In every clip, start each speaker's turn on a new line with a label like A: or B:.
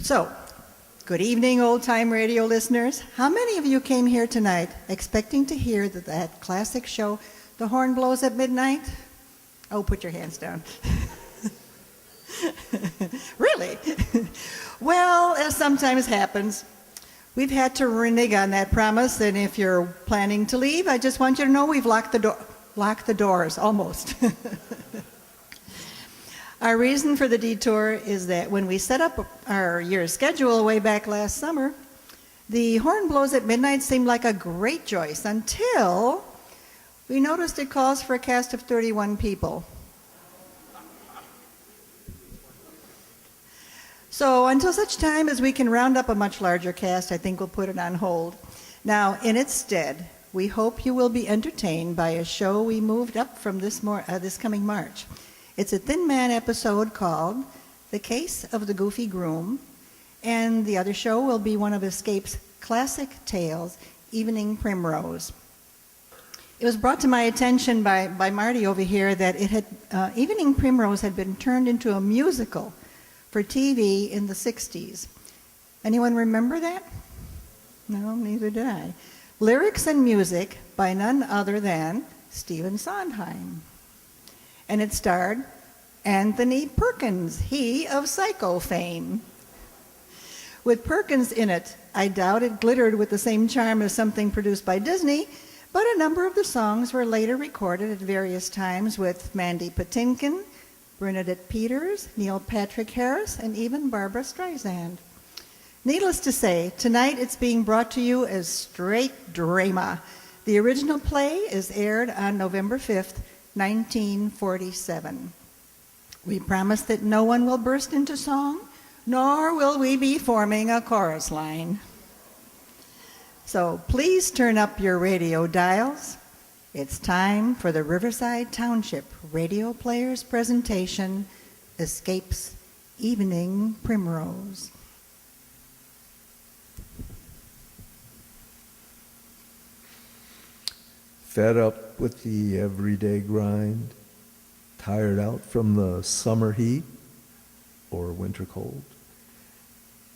A: So, good evening, old-time radio listeners. How many of you came here tonight expecting to hear that classic show, The Horn Blows at Midnight? Oh, put your hands down. Really? Well, as sometimes happens, we've had to renege on that promise, and if you're planning to leave, I just want you to know we've locked the doors, almost. Our reason for the detour is that when we set up our year's schedule way back last summer, the Horn Blows at Midnight seemed like a great choice until we noticed it calls for a cast of 31 people. So until such time as we can round up a much larger cast, I think we'll put it on hold. Now, in its stead, we hope you will be entertained by a show we moved up from this coming March. It's a Thin Man episode called The Case of the Goofy Groom, and the other show will be one of Escape's classic tales, Evening Primrose. It was brought to my attention by Marty over here that Evening Primrose had been turned into a musical for TV in the 60s. Anyone remember that? No, neither did I. Lyrics and music by none other than Stephen Sondheim. And it starred Anthony Perkins, he of Psycho fame. With Perkins in it, I doubt it glittered with the same charm as something produced by Disney, but a number of the songs were later recorded at various times with Mandy Patinkin, Bernadette Peters, Neil Patrick Harris, and even Barbra Streisand. Needless to say, tonight it's being brought to you as straight drama. The original play is aired on November 5th, 1947. We promise that no one will burst into song, nor will we be forming a chorus line. So please turn up your radio dials. It's time for the Riverside Township Radio Players presentation, Escape's Evening Primrose.
B: Fed up with the everyday grind, tired out from the summer heat or winter cold,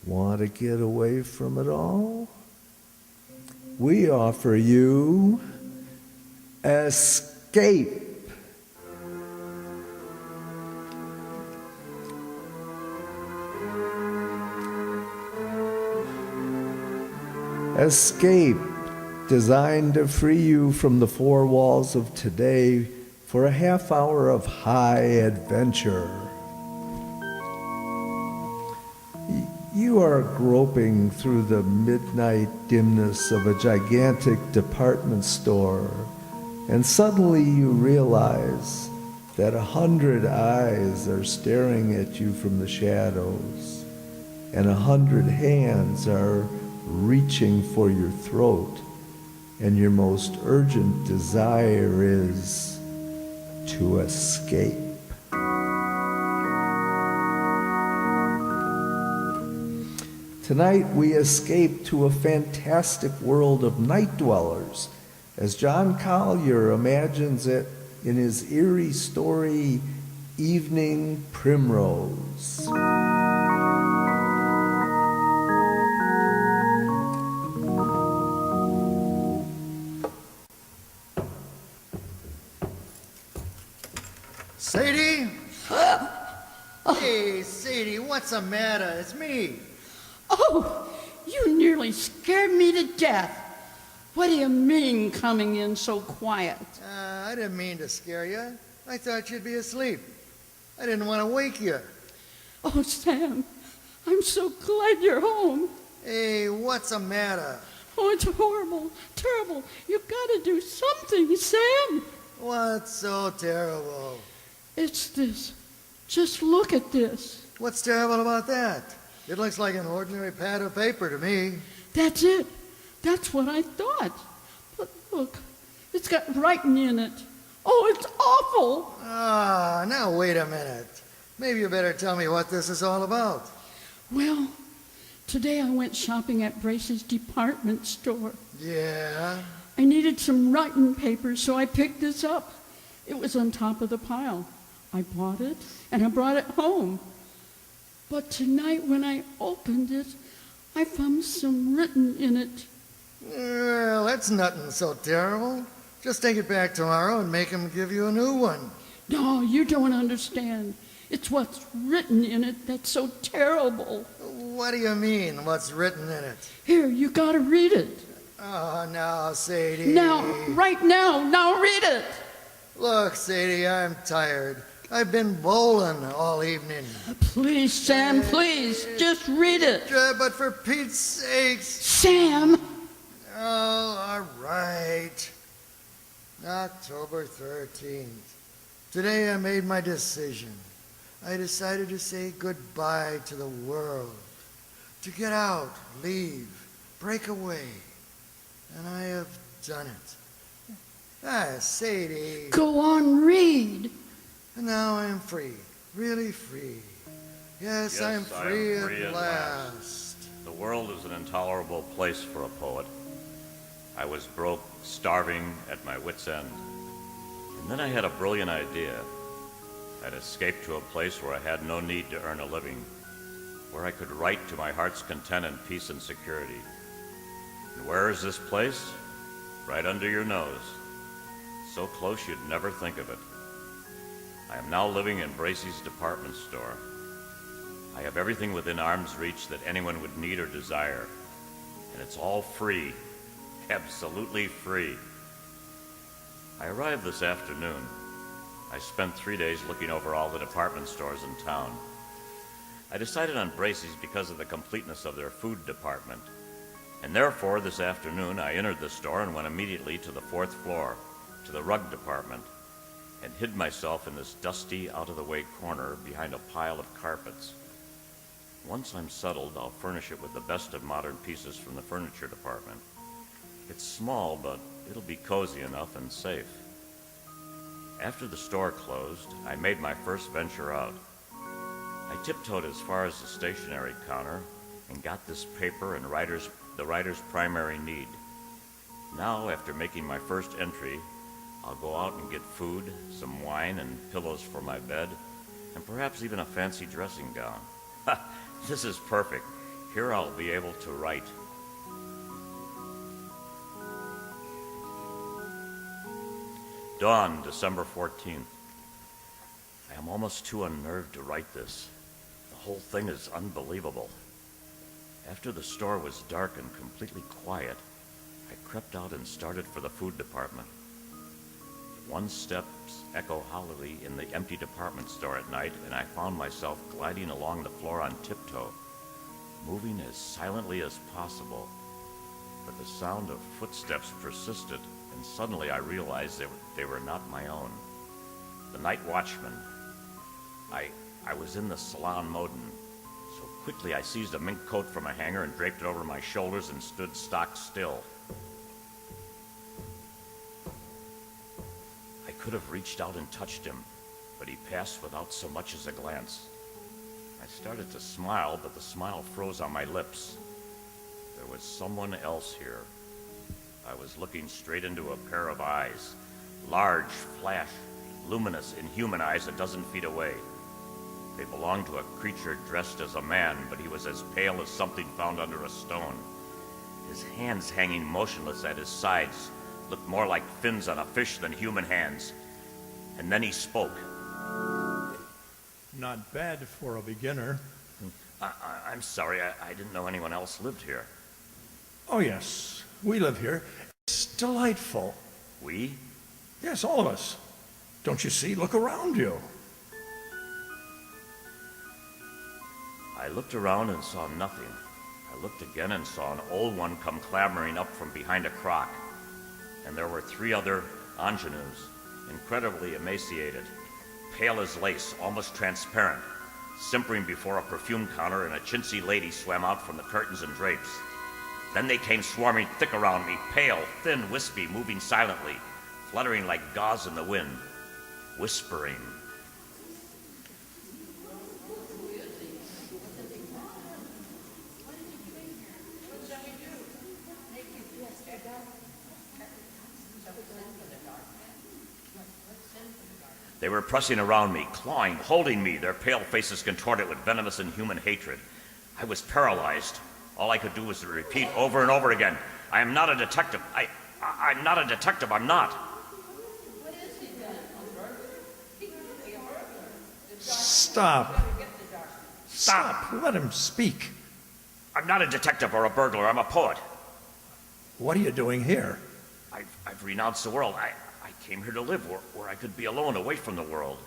B: want to get away from it all? We offer you Escape. Escape, designed to free you from the four walls of today for a half hour of high adventure. You are groping through the midnight dimness of a gigantic department store, and suddenly you realize that 100 eyes are staring at you from the shadows, and 100 hands are reaching for your throat, and your most urgent desire is to escape. Tonight we escape to a fantastic world of night dwellers, as John Collier imagines it in his eerie story, Evening Primrose.
C: Sadie? Hey, Sadie, what's the matter? It's me.
D: Oh, you nearly scared me to death. What do you mean coming in so quiet?
C: I didn't mean to scare you. I thought you'd be asleep. I didn't want to wake you.
D: Oh, Sam, I'm so glad you're home.
C: Hey, what's the matter?
D: Oh, it's horrible, terrible. You've got to do something, Sam.
C: What's so terrible?
D: It's this. Just look at this.
C: What's terrible about that? It looks like an ordinary pad of paper to me.
D: That's it. That's what I thought. But look, it's got writing in it. Oh, it's awful.
C: Ah, now wait a minute. Maybe you better tell me what this is all about.
D: Well, today I went shopping at Brace's department store.
C: Yeah?
D: I needed some writing paper, so I picked this up. It was on top of the pile. I bought it, and I brought it home. But tonight when I opened it, I found some written in it.
C: Well, that's nothing so terrible. Just take it back tomorrow and make him give you a new one.
D: No, you don't understand. It's what's written in it that's so terrible.
C: What do you mean, what's written in it?
D: Here, you gotta read it.
C: Oh, now, Sadie.
D: Now, right now, now read it.
C: Look, Sadie, I'm tired. I've been bowling all evening.
D: Please, Sam, please, just read it.
C: But for Pete's sakes.
D: Sam!
C: Oh, all right. October 13th. Today I made my decision. I decided to say goodbye to the world. To get out, leave, break away. And I have done it. Ah, Sadie.
D: Go on, read.
C: And now I am free, really free. Yes, I am free at last.
E: The world is an intolerable place for a poet. I was broke, starving, at my wit's end. And then I had a brilliant idea. I'd escape to a place where I had no need to earn a living, where I could write to my heart's content in peace and security. And where is this place? Right under your nose. So close you'd never think of it. I am now living in Bracey's department store. I have everything within arm's reach that anyone would need or desire. And it's all free. Absolutely free. I arrived this afternoon. I spent 3 days looking over all the department stores in town. I decided on Bracey's because of the completeness of their food department. And therefore, this afternoon, I entered the store and went immediately to the 4th floor, to the rug department, and hid myself in this dusty, out-of-the-way corner behind a pile of carpets. Once I'm settled, I'll furnish it with the best of modern pieces from the furniture department. It's small, but it'll be cozy enough and safe. After the store closed, I made my first venture out. I tiptoed as far as the stationery counter and got this paper and the writer's primary need. Now, after making my first entry, I'll go out and get food, some wine, and pillows for my bed, and perhaps even a fancy dressing gown. This is perfect. Here I'll be able to write. Dawn, December 14th. I am almost too unnerved to write this. The whole thing is unbelievable. After the store was dark and completely quiet, I crept out and started for the food department. One steps echo hollowly in the empty department store at night, and I found myself gliding along the floor on tiptoe, moving as silently as possible. But the sound of footsteps persisted, and suddenly I realized they were not my own. The night watchman. I was in the salon modin, so quickly I seized a mink coat from a hanger and draped it over my shoulders and stood stock still. I could have reached out and touched him, but he passed without so much as a glance. I started to smile, but the smile froze on my lips. There was someone else here. I was looking straight into a pair of eyes, large, flash, luminous, inhuman eyes a dozen feet away. They belonged to a creature dressed as a man, but he was as pale as something found under a stone. His hands hanging motionless at his sides looked more like fins on a fish than human hands. And then he spoke.
F: Not bad for a beginner.
E: I'm sorry, I didn't know anyone else lived here.
F: Oh, yes, we live here. It's delightful.
E: We?
F: Yes, all of us. Don't you see? Look around you.
E: I looked around and saw nothing. I looked again and saw an old one come clambering up from behind a crock. And there were 3 other ingenues, incredibly emaciated, pale as lace, almost transparent, simpering before a perfume counter, and a chintzy lady swam out from the curtains and drapes. Then they came swarming thick around me, pale, thin, wispy, moving silently, fluttering like gauze in the wind, whispering. They were pressing around me, clawing, holding me, their pale faces contorted with venomous and human hatred. I was paralyzed. All I could do was to repeat over and over again, I am not a detective. I'm not a detective. I'm not.
F: Stop. Stop. Let him speak.
E: I'm not a detective or a burglar. I'm a poet.
F: What are you doing here?
E: I've renounced the world. I came here to live where I could be alone, away from the world.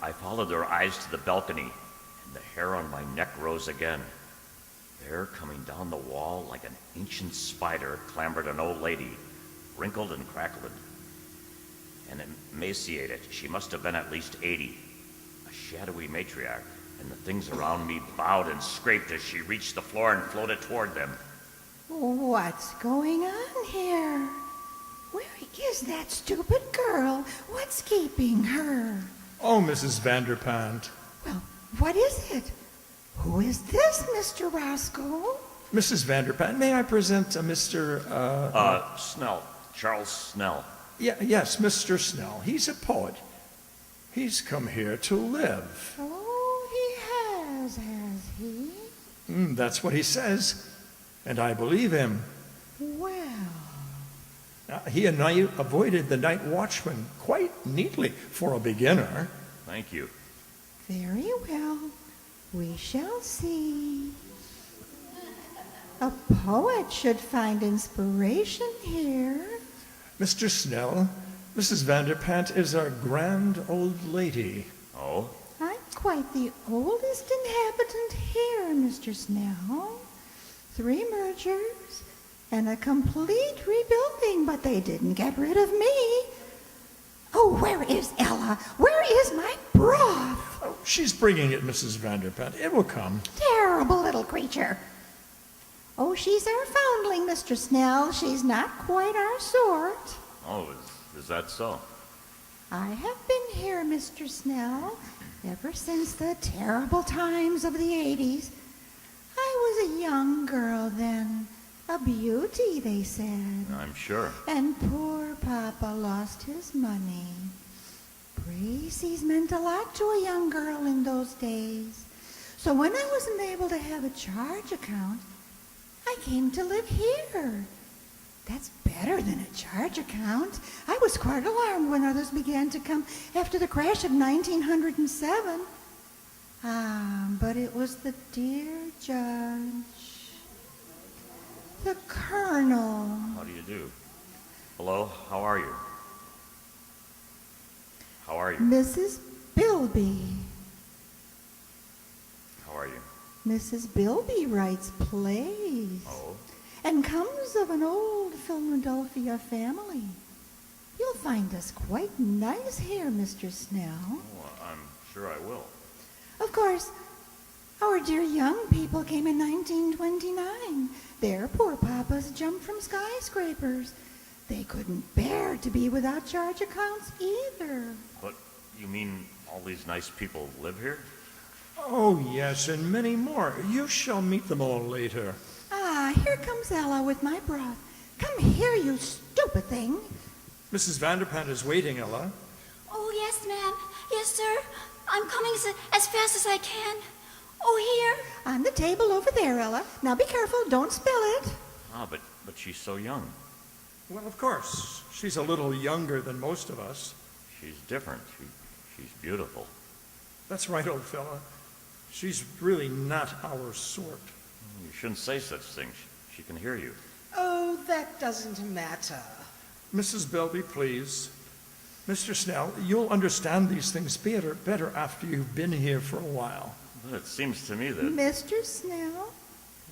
E: I followed their eyes to the balcony, and the hair on my neck rose again. There, coming down the wall like an ancient spider, clambered an old lady, wrinkled and crackled, and emaciated. She must have been at least 80, a shadowy matriarch, and the things around me bowed and scraped as she reached the floor and floated toward them.
A: What's going on here? Where is that stupid girl? What's keeping her?
F: Oh, Mrs. Vanderpant.
A: Well, what is it? Who is this, Mr. Roscoe?
F: Mrs. Vanderpant, may I present Mr.
E: Snell. Charles Snell.
F: Yes, Mr. Snell. He's a poet. He's come here to live.
A: Oh, he has he?
F: That's what he says, and I believe him.
A: Well,
F: He and I avoided the night watchman quite neatly for a beginner.
E: Thank you.
A: very well. We shall see. A poet should find inspiration here.
F: Mr. Snell, Mrs. Vanderpant is a grand old lady.
E: Oh?
A: I'm quite the oldest inhabitant here, Mr. Snell. 3 mergers and a complete rebuilding, but they didn't get rid of me. Oh, where is Ella? Where is my broth?
F: Oh, she's bringing it, Mrs. Vanderpant. It will come.
A: Terrible little creature. Oh, she's our foundling, Mr. Snell. She's not quite our sort.
E: Oh, is that so?
A: I have been here, Mr. Snell, ever since the terrible times of the 80s. I was a young girl then, a beauty, they said.
E: I'm sure.
A: And poor Papa lost his money. Braces meant a lot to a young girl in those days. So when I wasn't able to have a charge account, I came to live here. That's better than a charge account. I was quite alarmed when others began to come after the crash of 1907. But it was the dear judge, the colonel.
E: How do you do? Hello, how are you? How are you?
A: Mrs. Bilby.
E: How are you?
A: Mrs. Bilby writes plays
E: Oh?
A: and comes of an old Philadelphia family. You'll find us quite nice here, Mr. Snell.
E: Oh, I'm sure I will.
A: Of course, our dear young people came in 1929. Their poor papas jumped from skyscrapers. They couldn't bear to be without charge accounts either.
E: But you mean all these nice people live here?
F: Oh, yes, and many more. You shall meet them all later.
A: Here comes Ella with my broth. Come here, you stupid thing.
F: Mrs. Vanderpant is waiting, Ella.
G: Oh, yes, ma'am. Yes, sir. I'm coming as fast as I can. Oh, here.
A: On the table over there, Ella. Now be careful, don't spill it.
E: But she's so young.
F: Well, of course. She's a little younger than most of us.
E: She's different. She's beautiful.
F: That's right, old fella. She's really not our sort.
E: You shouldn't say such things. She can hear you.
H: Oh, that doesn't matter.
F: Mrs. Bilby, please. Mr. Snell, you'll understand these things better after you've been here for a while.
E: But it seems to me that...
A: Mr. Snell,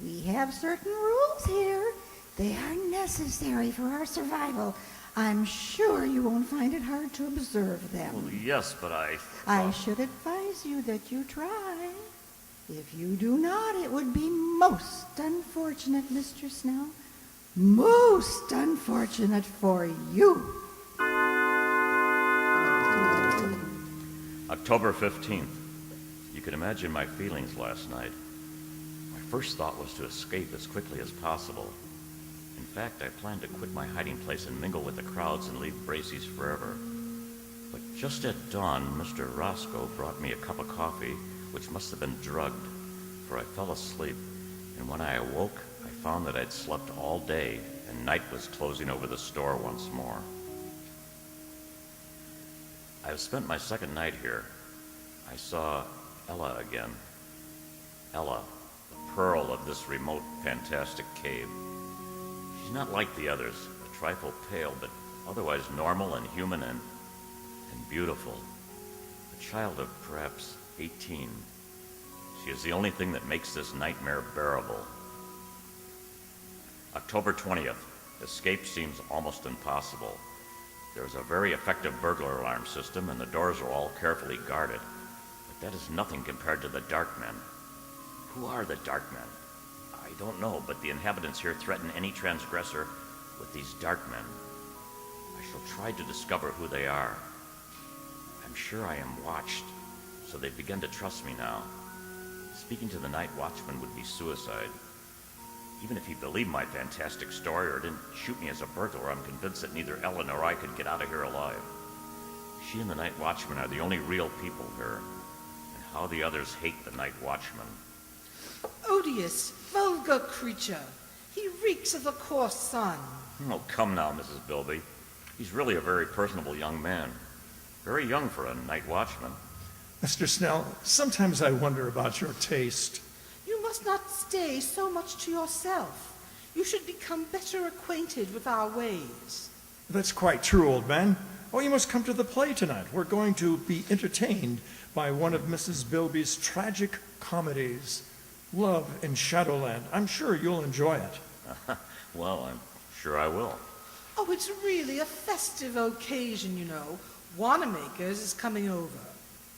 A: we have certain rules here. They are necessary for our survival. I'm sure you won't find it hard to observe them.
E: Well, yes, but
A: I should advise you that you try. If you do not, it would be most unfortunate, Mr. Snell. Most unfortunate for you.
E: October 15th. You can imagine my feelings last night. My first thought was to escape as quickly as possible. In fact, I planned to quit my hiding place and mingle with the crowds and leave Bracey's forever. But just at dawn, Mr. Roscoe brought me a cup of coffee, which must have been drugged, for I fell asleep, and when I awoke, I found that I'd slept all day, and night was closing over the store once more. I've spent my second night here. I saw Ella again. Ella, the pearl of this remote, fantastic cave. She's not like the others, a trifle pale, but otherwise normal and human and beautiful. A child of perhaps 18. She is the only thing that makes this nightmare bearable. October 20th. Escape seems almost impossible. There's a very effective burglar alarm system, and the doors are all carefully guarded. But that is nothing compared to the Dark Men. Who are the Dark Men? I don't know, but the inhabitants here threaten any transgressor with these Dark Men. I shall try to discover who they are. I'm sure I am watched, so they've begun to trust me now. Speaking to the night watchman would be suicide. Even if he believed my fantastic story or didn't shoot me as a burglar, I'm convinced that neither Ella nor I could get out of here alive. She and the night watchman are the only real people here. And how the others hate the night watchman.
H: Odious, vulgar creature. He reeks of the coarse sun.
E: Oh, come now, Mrs. Bilby. He's really a very personable young man. Very young for a night watchman.
F: Mr. Snell, sometimes I wonder about your taste.
H: You must not stay so much to yourself. You should become better acquainted with our ways.
F: That's quite true, old man. Oh, you must come to the play tonight. We're going to be entertained by one of Mrs. Bilby's tragic comedies, Love in Shadowland. I'm sure you'll enjoy it.
E: Well, I'm sure I will.
H: Oh, it's really a festive occasion, you know. Wanamaker's is coming over.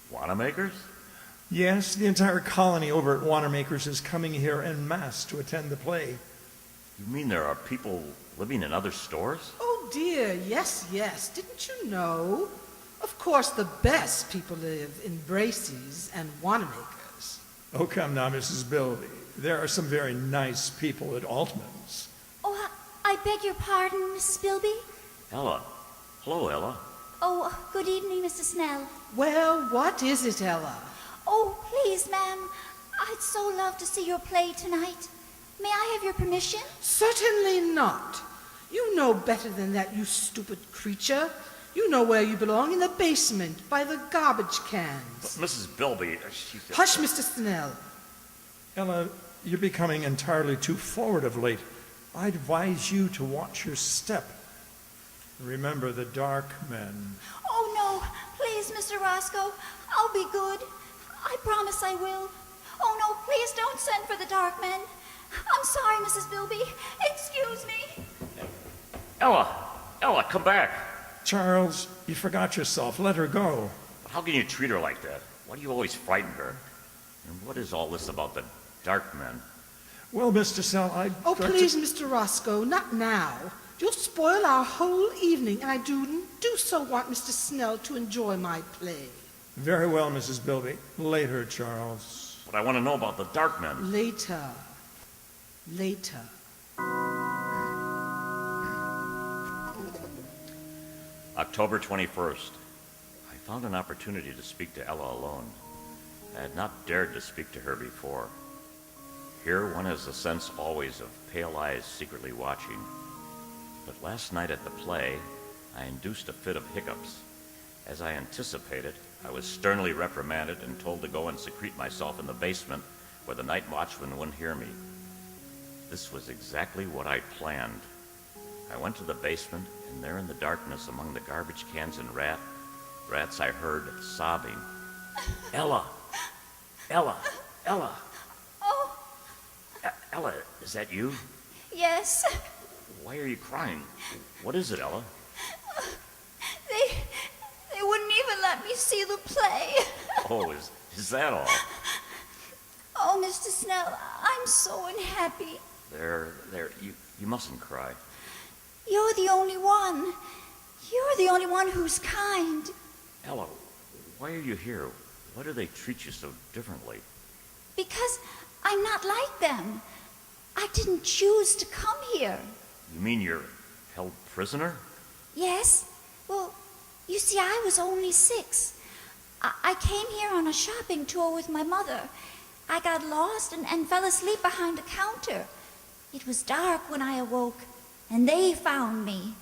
E: Wanamaker's?
F: Yes, the entire colony over at Wanamaker's is coming here en masse to attend the play.
E: You mean there are people living in other stores?
H: Oh, dear, yes, yes. Didn't you know? Of course, the best people live in Bracey's and Wanamaker's.
F: Oh, come now, Mrs. Bilby. There are some very nice people at Altman's.
G: Oh, I beg your pardon, Mrs. Bilby.
E: Ella. Hello, Ella.
G: Oh, good evening, Mr. Snell.
H: Well, what is it, Ella?
G: Oh, please, ma'am. I'd so love to see your play tonight. May I have your permission?
H: Certainly not. You know better than that, you stupid creature. You know where you belong, in the basement, by the garbage cans.
E: But Mrs. Bilby, she...
H: Hush, Mr. Snell.
F: Ella, you're becoming entirely too forward of late. I'd advise you to watch your step. Remember the Dark Men.
G: Oh, no. Please, Mr. Roscoe. I'll be good. I promise I will. Oh, no, please don't send for the Dark Men. I'm sorry, Mrs. Bilby. Excuse me.
E: Ella, come back.
F: Charles, you forgot yourself. Let her go.
E: How can you treat her like that? Why do you always frighten her? And what is all this about the Dark Men?
F: Well, Mr. Snell,
H: Oh, please, Mr. Roscoe, not now. You'll spoil our whole evening, and I do so want Mr. Snell to enjoy my play.
F: Very well, Mrs. Bilby. Later, Charles.
E: But I want to know about the Dark Men.
H: Later.
E: October 21st. I found an opportunity to speak to Ella alone. I had not dared to speak to her before. Here one has the sense always of pale eyes secretly watching. But last night at the play, I induced a fit of hiccups. As I anticipated, I was sternly reprimanded and told to go and secrete myself in the basement where the night watchman wouldn't hear me. This was exactly what I planned. I went to the basement, and there in the darkness among the garbage cans and rats, I heard sobbing. Ella! Ella!
G: Oh,
E: Ella, is that you?
G: yes.
E: Why are you crying? What is it, Ella?
G: They wouldn't even let me see the play.
E: Oh, is that all?
G: Oh, Mr. Snell, I'm so unhappy.
E: There, you mustn't cry.
G: You're the only one. You're the only one who's kind.
E: Ella, why are you here? Why do they treat you so differently?
G: Because I'm not like them. I didn't choose to come here.
E: You mean you're held prisoner?
G: Yes? Well, you see, I was only 6. I came here on a shopping tour with my mother. I got lost and fell asleep behind a counter. It was dark when I awoke, and they found me.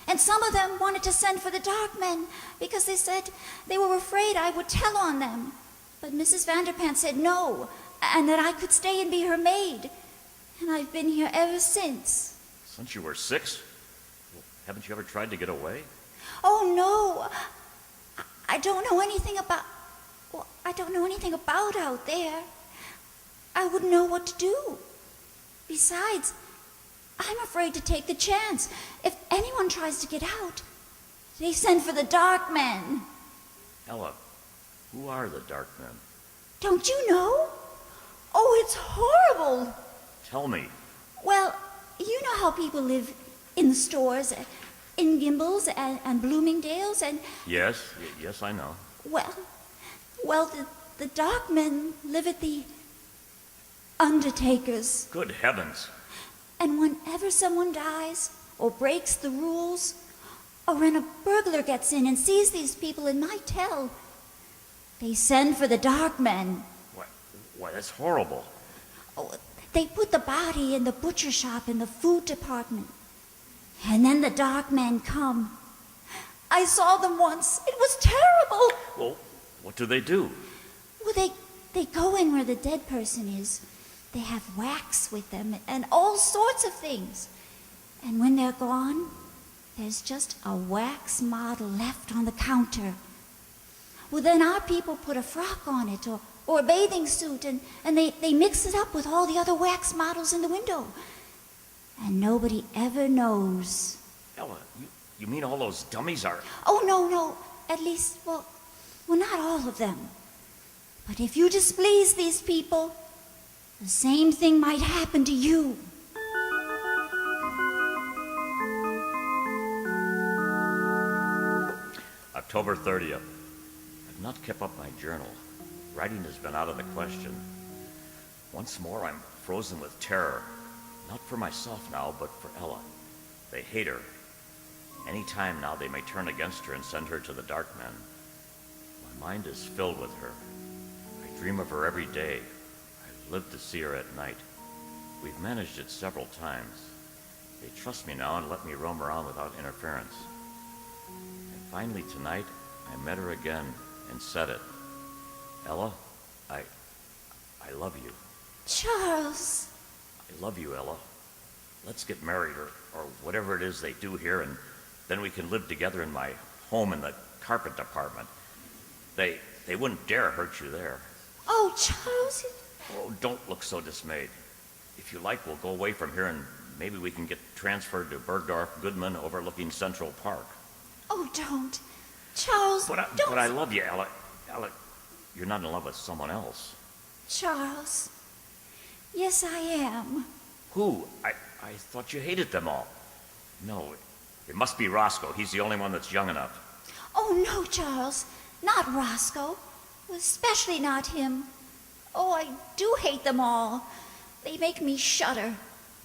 G: And some of them wanted to send for the dark men because they said they were afraid I would tell on them. But Mrs. Vanderpant said no, and that I could stay and be her maid. And I've been here ever since.
E: Since you were 6? Well, haven't you ever tried to get away?
G: Oh, no. I don't know anything about... Well, I don't know anything about out there. I wouldn't know what to do. Besides, I'm afraid to take the chance. If anyone tries to get out, they send for the dark men.
E: Ella, who are the dark men?
G: Don't you know? Oh, it's horrible.
E: Tell me.
G: Well, you know how people live in the stores, in Gimbel's and Bloomingdale's, and...
E: Yes, I know.
G: Well, the dark men live at the undertakers.
E: Good heavens.
G: And whenever someone dies, or breaks the rules, or when a burglar gets in and sees these people and might tell, they send for the dark men.
E: Why, that's horrible.
G: Oh, they put the body in the butcher shop in the food department. And then the dark men come. I saw them once. It was terrible.
E: Well, what do they do?
G: Well, they go in where the dead person is. They have wax with them and all sorts of things. And when they're gone, there's just a wax model left on the counter. Well, then our people put a frock on it or a bathing suit, and they mix it up with all the other wax models in the window. And nobody ever knows.
E: Ella, you mean all those dummies are...
G: Oh, no. At least, well, not all of them. But if you displease these people, the same thing might happen to you.
E: October 30th. I've not kept up my journal. Writing has been out of the question. Once more, I'm frozen with terror. Not for myself now, but for Ella. They hate her. Any time now they may turn against her and send her to the dark men. My mind is filled with her. I dream of her every day. I've lived to see her at night. We've managed it several times. They trust me now and let me roam around without interference. And finally tonight, I met her again and said it. Ella, I love you.
G: Charles.
E: I love you, Ella. Let's get married or whatever it is they do here, and then we can live together in my home in the carpet department. They wouldn't dare hurt you there.
G: Oh, Charles.
E: Oh, don't look so dismayed. If you like, we'll go away from here and maybe we can get transferred to Bergdorf Goodman overlooking Central Park.
G: Oh, don't. Charles, don't.
E: But I love you, Ella. Ella, you're not in love with someone else.
G: Charles. Yes, I am.
E: Who? I thought you hated them all. No, it must be Roscoe. He's the only one that's young enough.
G: Oh, no, Charles. Not Roscoe. Especially not him. Oh, I do hate them all. They make me shudder.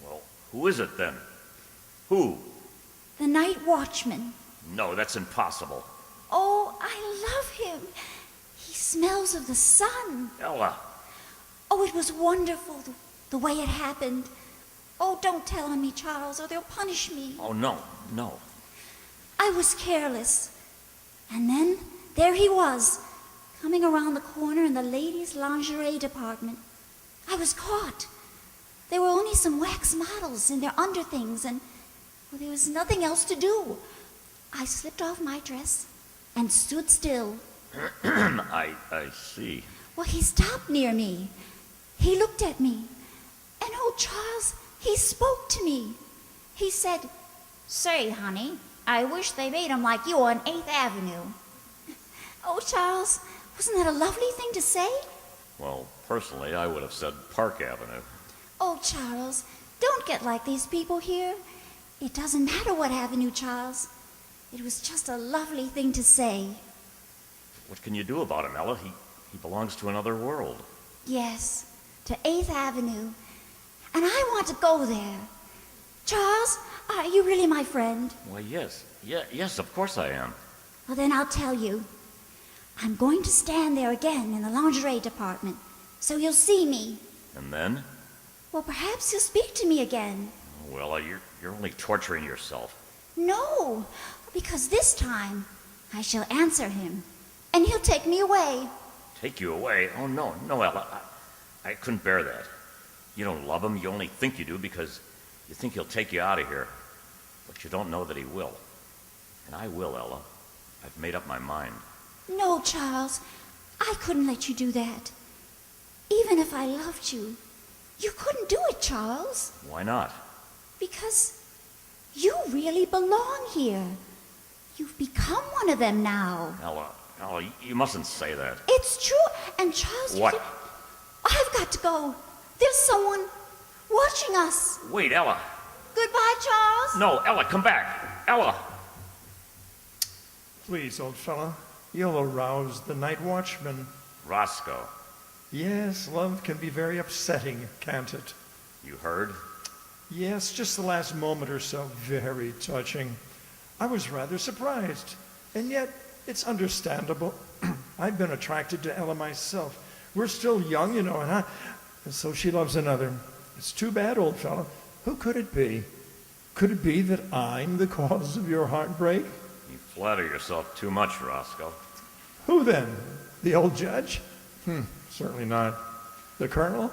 E: Well, who is it then? Who?
G: The night watchman.
E: No, that's impossible.
G: Oh, I love him. He smells of the sun.
E: Ella.
G: Oh, it was wonderful, the way it happened. Oh, don't tell on me, Charles, or they'll punish me.
E: Oh, no.
G: I was careless. And then there he was, coming around the corner in the ladies' lingerie department. I was caught. There were only some wax models in their underthings, and well, there was nothing else to do. I slipped off my dress and stood still.
E: I see.
G: Well, he stopped near me. He looked at me. And oh, Charles, he spoke to me. He said, "Say, honey, I wish they made 'em like you on 8th Avenue. Oh, Charles, wasn't that a lovely thing to say?
E: Well, personally, I would have said Park Avenue.
G: Oh, Charles, don't get like these people here. It doesn't matter what avenue, Charles. It was just a lovely thing to say.
E: What can you do about him, Ella? He belongs to another world.
G: Yes, to 8th Avenue, and I want to go there. Charles, are you really my friend?
E: Why, yes. Yes, of course I am.
G: Well, then I'll tell you. I'm going to stand there again in the lingerie department, so you'll see me.
E: And then?
G: Well, perhaps you'll speak to me again.
E: Well, you're only torturing yourself.
G: No, because this time I shall answer him, and he'll take me away.
E: Take you away? Oh, no, Ella. I couldn't bear that. You don't love him. You only think you do because you think he'll take you out of here. But you don't know that he will. And I will, Ella. I've made up my mind.
G: No, Charles, I couldn't let you do that. Even if I loved you, you couldn't do it, Charles.
E: Why not?
G: Because you really belong here. You've become one of them now.
E: Ella, you mustn't say that.
G: It's true. And Charles,
E: What?
G: I've got to go. There's someone watching us.
E: Wait, Ella.
G: Goodbye, Charles.
E: No, Ella, come back. Ella.
F: Please, old fella, you'll arouse the night watchman.
E: Roscoe,
F: Yes, love can be very upsetting, can't it?
E: you heard?
F: Yes, just the last moment or so, very touching. I was rather surprised, and yet it's understandable. I've been attracted to Ella myself. We're still young, you know, and so she loves another. It's too bad, old fellow. Who could it be? Could it be that I'm the cause of your heartbreak?
E: You flatter yourself too much, Roscoe.
F: Who then? The old judge? Certainly not. The colonel?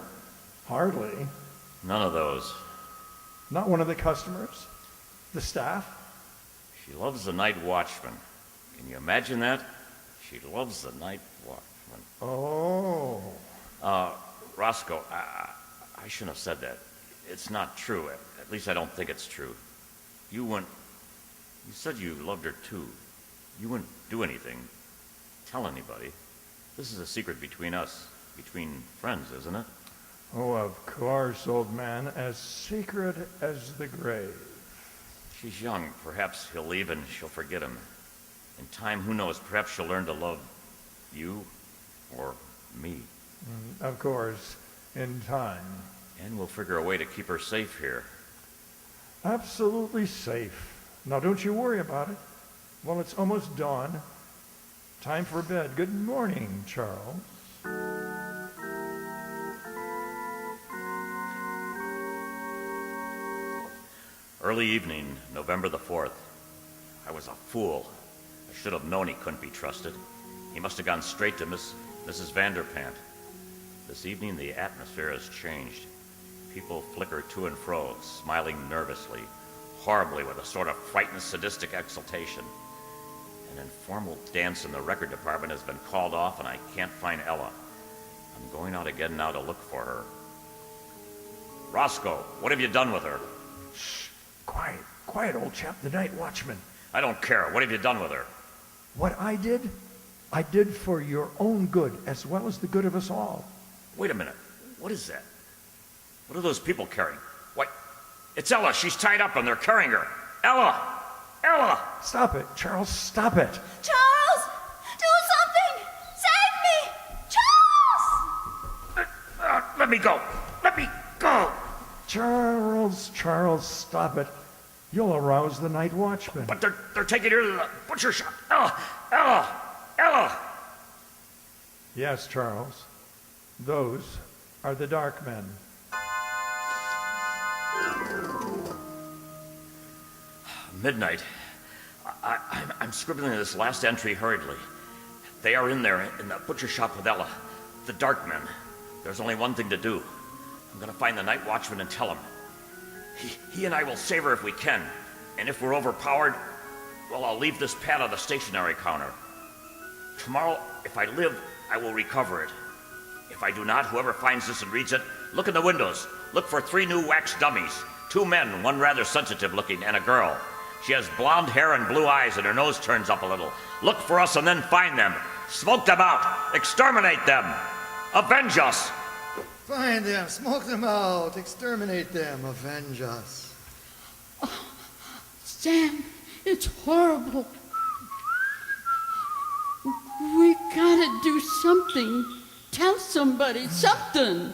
F: Hardly.
E: None of those.
F: Not one of the customers? The staff?
E: She loves the night watchman. Can you imagine that? She loves the night watchman.
F: Oh.
E: Roscoe, I shouldn't have said that. It's not true. At least I don't think it's true. You said you loved her too. You wouldn't do anything. Tell anybody. This is a secret between us. Between friends, isn't it?
F: Oh, of course, old man. As secret as the grave.
E: She's young. Perhaps he'll leave and she'll forget him. In time, who knows? Perhaps she'll learn to love you or me.
F: Of course, in time.
E: And we'll figure a way to keep her safe here.
F: Absolutely safe. Now, don't you worry about it. Well, it's almost dawn. Time for bed. Good morning, Charles.
E: Early evening, November the 4th. I was a fool. I should have known he couldn't be trusted. He must have gone straight to Mrs. Vanderpant. This evening, the atmosphere has changed. People flicker to and fro, smiling nervously, horribly with a sort of frightened, sadistic exultation. An informal dance in the record department has been called off, and I can't find Ella. I'm going out again now to look for her. Roscoe, what have you done with her?
F: Shh. Quiet, old chap, the night watchman.
E: I don't care. What have you done with her?
F: What I did for your own good, as well as the good of us all.
E: Wait a minute. What is that? What are those people carrying? What? It's Ella. She's tied up and they're carrying her. Ella! Ella!
F: Stop it, Charles, stop it.
G: Charles! Do something! Save me! Charles!
E: Let me go. Let me go.
F: Charles, stop it. You'll arouse the night watchman.
E: But they're taking her to the butcher shop. Ella!
F: Yes, Charles. Those are the dark men.
E: Midnight. I'm scribbling this last entry hurriedly. They are in there in the butcher shop with Ella. The dark men. There's only one thing to do. I'm going to find the night watchman and tell him. He and I will save her if we can. And if we're overpowered, well, I'll leave this pad on the stationery counter. Tomorrow, if I live, I will recover it. If I do not, whoever finds this and reads it, look in the windows. Look for 3 new wax dummies. 2 men, one rather sensitive looking, and a girl. She has blonde hair and blue eyes, and her nose turns up a little. Look for us and then find them. Smoke them out. Exterminate them. Avenge us.
C: Find them, smoke them out, exterminate them, avenge us.
D: Sam, it's horrible. We gotta do something. Tell somebody something.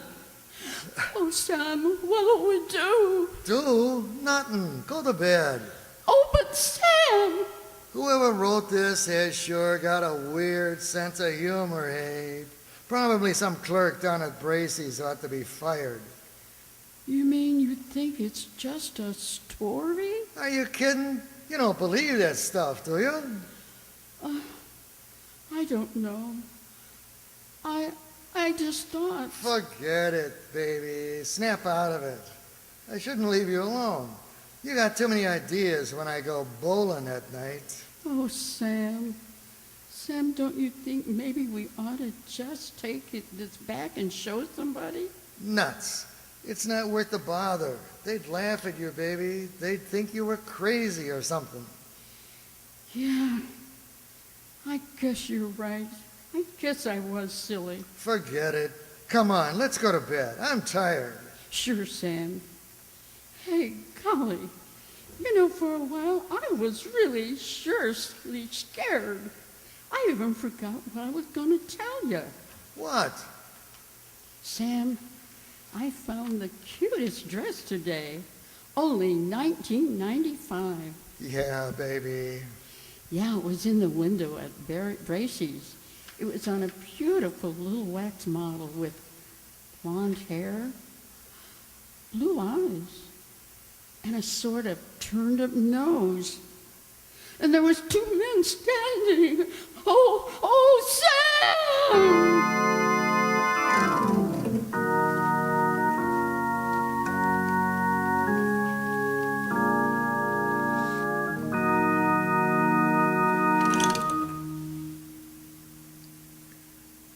D: Oh, Sam, what'll we do?
C: Do nothing. Go to bed.
D: Oh, but Sam!
C: Whoever wrote this has sure got a weird sense of humor, Abe. Probably some clerk down at Bracey's ought to be fired.
D: You mean you think it's just a story?
C: Are you kidding? You don't believe that stuff, do you?
D: I don't know. I just thought...
C: Forget it, baby. Snap out of it. I shouldn't leave you alone. You got too many ideas when I go bowling at night.
D: Oh, Sam. Sam, don't you think maybe we ought to just take this back and show somebody?
C: Nuts. It's not worth the bother. They'd laugh at you, baby. They'd think you were crazy or something.
D: Yeah, I guess you're right. I guess I was silly.
C: Forget it. Come on, let's go to bed. I'm tired.
D: Sure, Sam. Hey, golly, you know, for a while I was really surely scared. I even forgot what I was going to tell you.
C: What?
D: Sam, I found the cutest dress today. Only $19.95.
C: Yeah, baby.
D: Yeah, it was in the window at Bracey's. It was on a beautiful little wax model with blonde hair, blue eyes, and a sort of turned-up nose. And there was two men standing. Oh, Sam!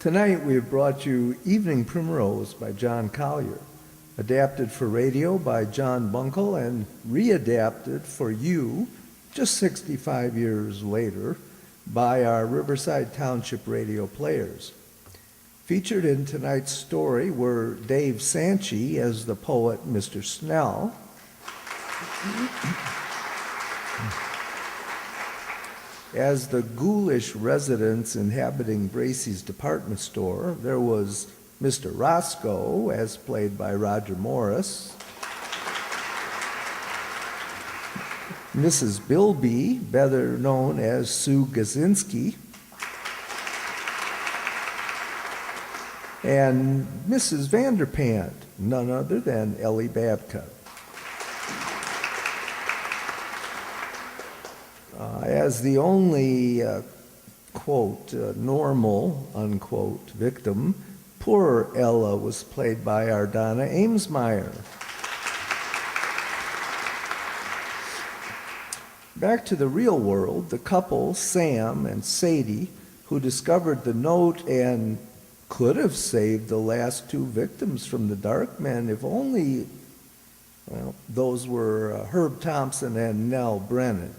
B: Tonight we have brought you Evening Primrose by John Collier, adapted for radio by John Bunkle and readapted for you just 65 years later by our Riverside Township radio players. Featured in tonight's story were Dave Sanchi as the poet Mr. Snell, as the ghoulish residents inhabiting Bracey's department store. There was Mr. Roscoe, as played by Roger Morris, Mrs. Bilby, better known as Sue Gazinski, and Mrs. Vanderpant, none other than Ellie Babcock. As the only, quote, normal, unquote, victim, poor Ella was played by our Donna Amesmeyer. Back to the real world, the couple, Sam and Sadie, who discovered the note and could have saved the last two victims from the dark men if only, well, those were Herb Thompson and Nell Brennan.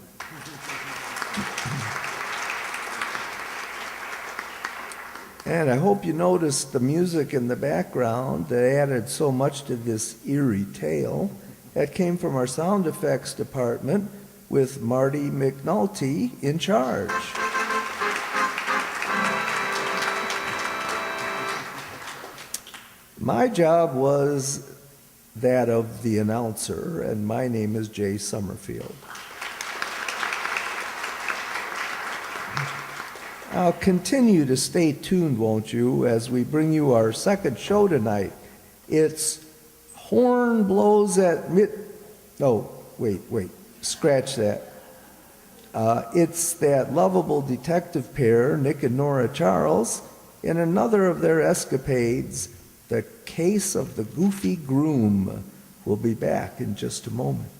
B: And I hope you noticed the music in the background that added so much to this eerie tale. That came from our sound effects department with Marty McNulty in charge. My job was that of the announcer, and my name is Jay Summerfield. Now continue to stay tuned, won't you, as we bring you our second show tonight. It's Horn Blows at scratch that. It's that lovable detective pair, Nick and Nora Charles, in another of their escapades, The Case of the Goofy Groom. We'll be back in just a moment.